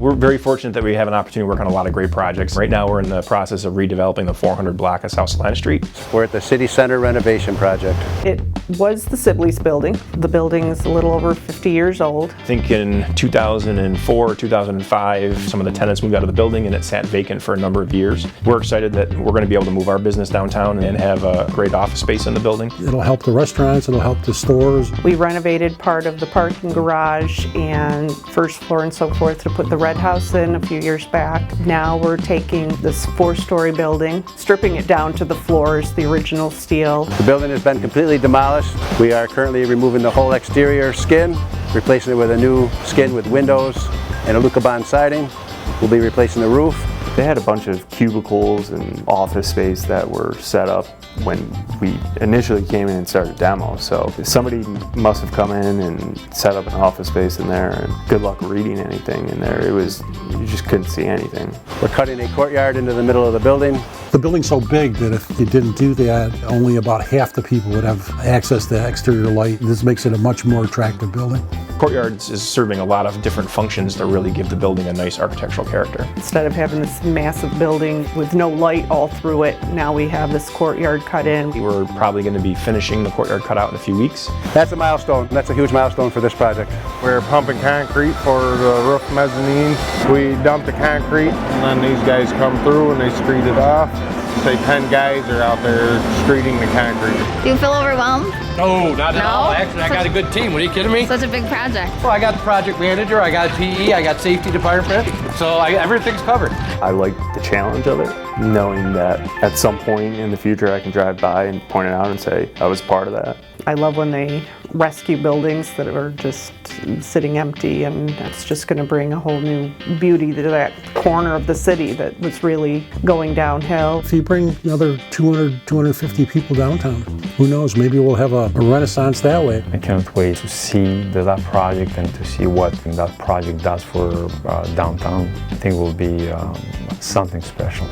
We're very fortunate that we have an opportunity to work on a lot of great projects. Right now we're in the process of redeveloping the 400 block of South Salina Street. We're at the City Center renovation project. It was the Sibley's building. The building's a little over 50 years old. I think in 2004, 2005, some of the tenants moved out of the building and it sat vacant for a number of years. We're excited that we're going to be able to move our business downtown and have a great office space in the building. It'll help the restaurants, it'll help the stores. We renovated part of the parking garage and first floor and so forth to put the Red House in a few years back. Now we're taking this 4-story building, stripping it down to the floors, the original steel. The building has been completely demolished. We are currently removing the whole exterior skin, replacing it with a new skin with windows and a lukabond siding. We'll be replacing the roof. They had a bunch of cubicles and office space that were set up when we initially came in and started demo. So somebody must have come in and set up an office space in there, and good luck reading anything in there. It was, you just couldn't see anything. We're cutting a courtyard into the middle of the building. The building's so big that if you didn't do that, only about half the people would have access to exterior light. This makes it a much more attractive building. Courtyards is serving a lot of different functions to really give the building a nice architectural character. Instead of having this massive building with no light all through it, now we have this courtyard cut in. We're probably going to be finishing the courtyard cutout in a few weeks. That's a milestone. That's a huge milestone for this project. We're pumping concrete for the roof mezzanine. We dump the concrete and then these guys come through and they street it off. Say 10 guys are out there streeting the concrete. Do you feel overwhelmed? No, not at all. Actually, I got a good team. What are you kidding me? Such a big project. Well, I got the project manager, I got PE, I got safety department, so everything's covered. I like the challenge of it, knowing that at some point in the future I can drive by and point it out and say I was part of that. I love when they rescue buildings that are just sitting empty, and that's just going to bring a whole new beauty to that corner of the city that was really going downhill. If you bring another 200, 250 people downtown, who knows, maybe we'll have a renaissance that way. I can't wait to see that project and to see what that project does for downtown. I think it will be something special.